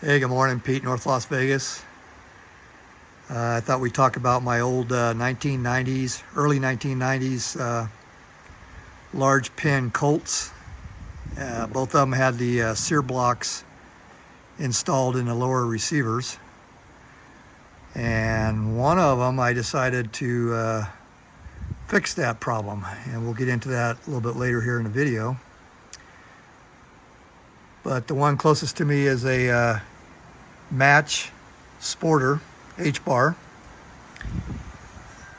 Hey, good morning, Pete, North Las Vegas. I thought we'd talk about my old 1990s, early 1990s large pin Colts. Both of them had the Sear blocks installed in the lower receivers. And one of them I decided to fix that problem. And we'll get into that a little bit later here in the video. But the one closest to me is a Match Sporter H-bar,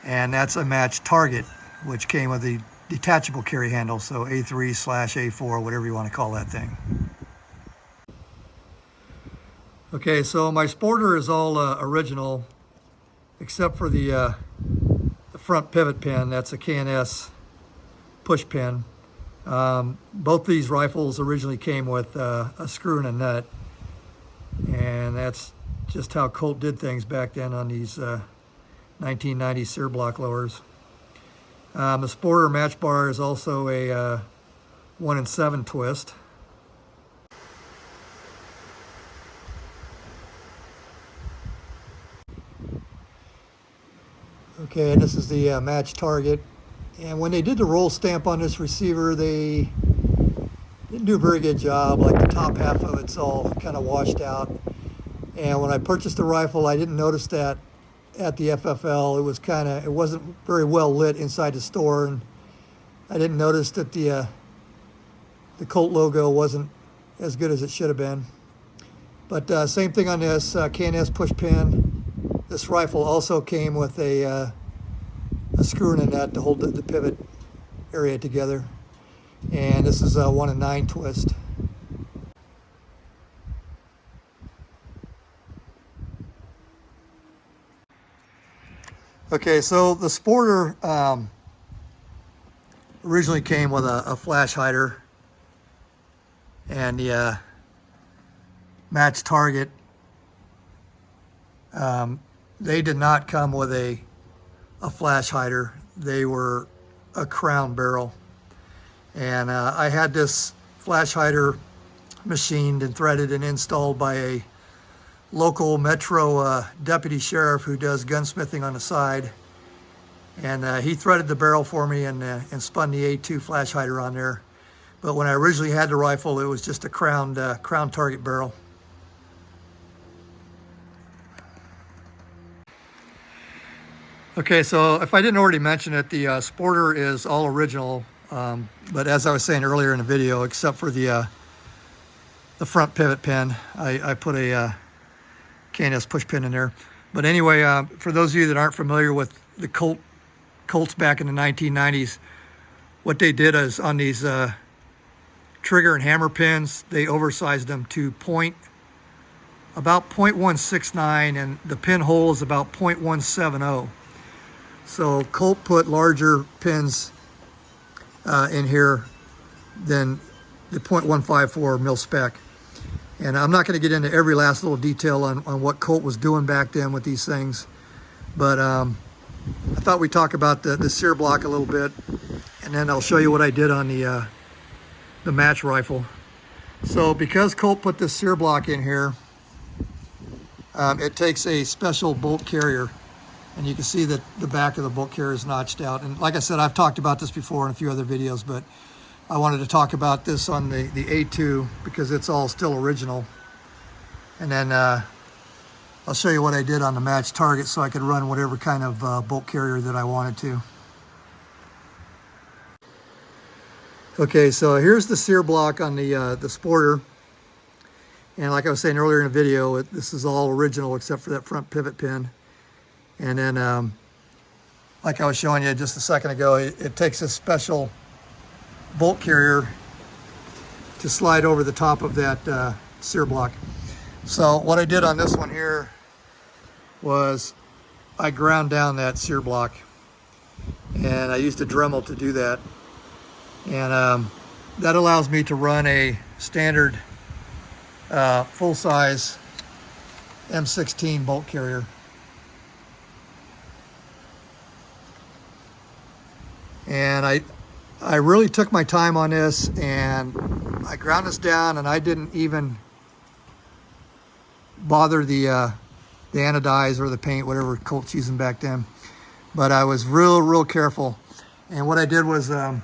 and that's a Match Target, which came with the detachable carry handle, so A3/A4, whatever you want to call that thing. Okay, so my Sporter is all original, except for the front pivot pin. That's a K&S push pin. Both these rifles originally came with a screw and a nut, and that's just how Colt did things back then on these 1990 Sear block lowers. The Sporter match bar is also a 1-in-7 twist. Okay, and this is the Match Target. And when they did the roll stamp on this receiver, they didn't do a very good job. Like the top half of it's all kind of washed out. And when I purchased the rifle, I didn't notice that at the FFL. It wasn't very well lit inside the store, and I didn't notice that the Colt logo wasn't as good as it should have been. But same thing on this K&S push pin. This rifle also came with a screw and a nut to hold the pivot area together. And this is a 1-in-9 twist. Okay, so the Sporter originally came with a flash hider, and the Match Target, they did not come with a flash hider. They were a crown barrel. And I had this flash hider machined and threaded and installed by a local metro deputy sheriff who does gunsmithing on the side. And he threaded the barrel for me and spun the A2 flash hider on there. But when I originally had the rifle, it was just a crown target barrel. Okay, so if I didn't already mention it, the Sporter is all original. But as I was saying earlier in the video, except for the front pivot pin, I put a K&S push pin in there. But anyway, for those of you that aren't familiar with the Colts back in the 1990s, what they did is on these trigger and hammer pins, they oversized them to about 0.169, and the pinhole is about 0.170. So Colt put larger pins in here than the 0.154 mil spec. And I'm not going to get into every last little detail on what Colt was doing back then with these things. But I thought we'd talk about the Sear block a little bit, and then I'll show you what I did on the Match rifle. So because Colt put this Sear block in here, it takes a special bolt carrier. And you can see that the back of the bolt carrier is notched out. And like I said, I've talked about this before in a few other videos, but I wanted to talk about this on the A2 because it's all still original. And then I'll show you what I did on the Match Target so I could run whatever kind of bolt carrier that I wanted to. Okay, so here's the Sear block on the Sporter. And like I was saying earlier in the video, this is all original except for that front pivot pin. And then, like I was showing you just a second ago, it takes a special bolt carrier to slide over the top of that Sear block. So what I did on this one here was I ground down that Sear block, and I used a Dremel to do that. And that allows me to run a standard full-size M16 bolt carrier. And I really took my time on this, and I ground this down, and I didn't even bother the anodize or the paint, whatever Colt's using back then. But I was real careful. And what I did was I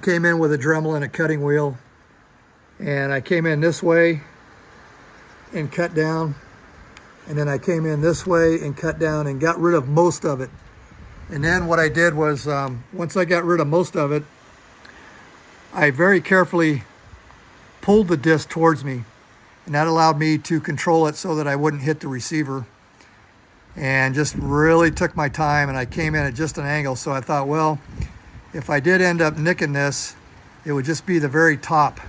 came in with a Dremel and a cutting wheel, and I came in this way and cut down, and then I came in this way and cut down and got rid of most of it. And then what I did was, once I got rid of most of it, I very carefully pulled the disc towards me, and that allowed me to control it so that I wouldn't hit the receiver, and just really took my time. And I came in at just an angle, so I thought, well, if I did end up nicking this, it would just be the very top,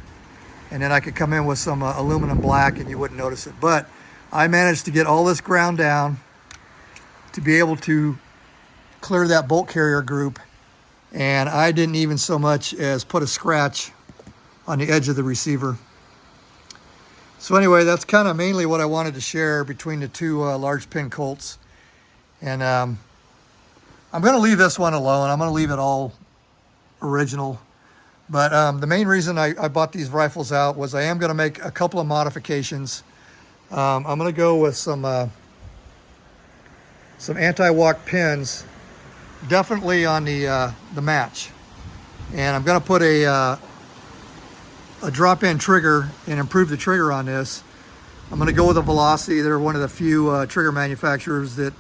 and then I could come in with some aluminum black and you wouldn't notice it. But I managed to get all this ground down to be able to clear that bolt carrier group, and I didn't even so much as put a scratch on the edge of the receiver. So anyway, that's kind of mainly what I wanted to share between the two large pin Colts. And I'm going to leave this one alone. I'm going to leave it all original. But the main reason I bought these rifles out was I am going to make a couple of modifications. I'm going to go with some anti-walk pins, definitely on the match. And I'm going to put a drop-in trigger and improve the trigger on this. I'm going to go with a Velocity. They're one of the few trigger manufacturers that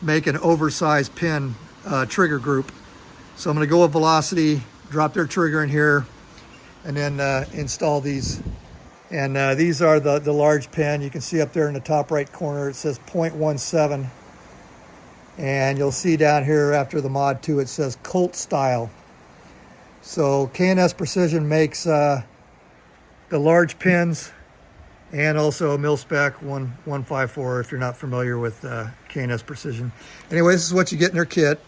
make an oversized pin trigger group. So I'm going to go with Velocity, drop their trigger in here, and then install these. And these are the large pin. You can see up there in the top right corner it says 0.17. And you'll see down here after the mod 2 it says Colt style. So K&S Precision makes the large pins, and also mil-spec 154 if you're not familiar with K&S Precision. Anyway, this is what you get in their kit.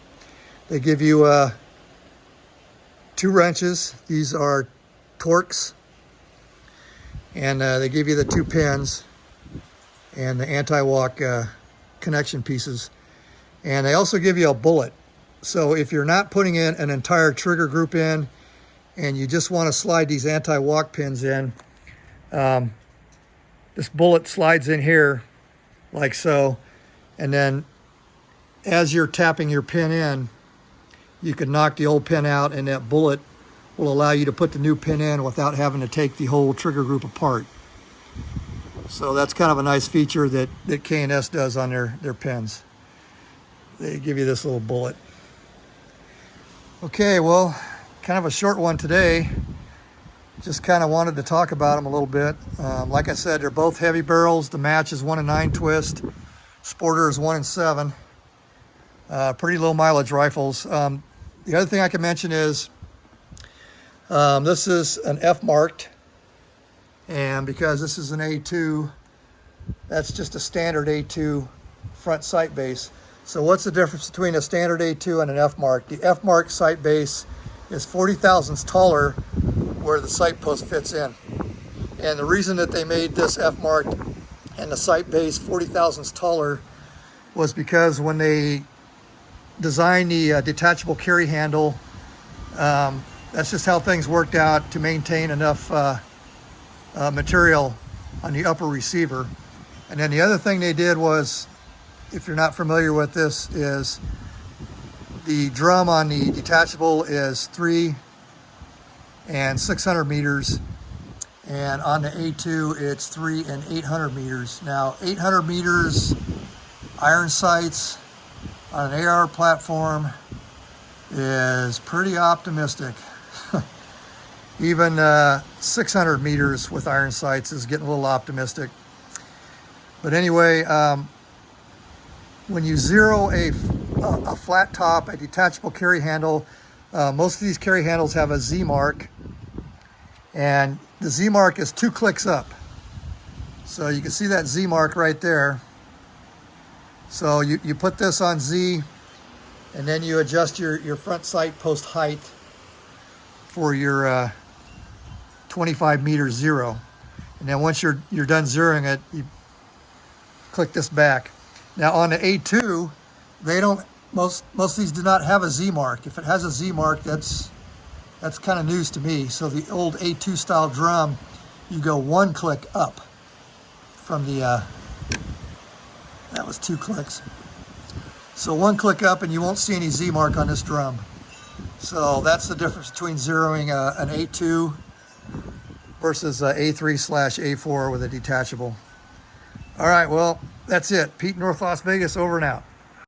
They give you 2 wrenches. These are Torx, and they give you the 2 pins and the anti-walk connection pieces. And they also give you a bullet. So if you're not putting in an entire trigger group in, and you just want to slide these anti-walk pins in, this bullet slides in here like so, and then as you're tapping your pin in, you can knock the old pin out, and that bullet will allow you to put the new pin in without having to take the whole trigger group apart. So that's kind of a nice feature that K&S does on their pins. They give you this little bullet. Okay, well, kind of a short one today. Just kind of wanted to talk about them a little bit. Like I said, they're both heavy barrels. The Match is 1 in 9 twist. Sporter is 1 in 7. Pretty low mileage rifles. The other thing I can mention is this is an F marked, and because this is an A2, that's just a standard A2 front sight base. So what's the difference between a standard A2 and an F mark? The F mark sight base is 40 thousandths taller where the sight post fits in. And the reason that they made this F marked and the sight base 40 thousandths taller was because when they designed the detachable carry handle, that's just how things worked out to maintain enough material on the upper receiver. And then the other thing they did was, if you're not familiar with this, is the drum on the detachable is 3 and 600 meters, and on the A2 it's 3 and 800 meters. Now 800 meters iron sights on an AR platform is pretty optimistic. Even 600 meters with iron sights is getting a little optimistic. But anyway, when you zero a flat top, a detachable carry handle, most of these carry handles have a Z mark, and the Z mark is 2 clicks up. So you can see that Z mark right there. So you put this on Z, and then you adjust your front sight post height for your 25 meter zero. And then once you're done zeroing it, you click this back. Now on the A2, they don't, most of these do not have a Z mark. If it has a Z mark, that's kind of news to me. So the old A2 style drum, you go 1 click up from the, that was 2 clicks. So 1 click up and you won't see any Z mark on this drum. So that's the difference between zeroing an A2 versus A3/A4 with a detachable. All right, well, that's it. Pete, North Las Vegas, over and out.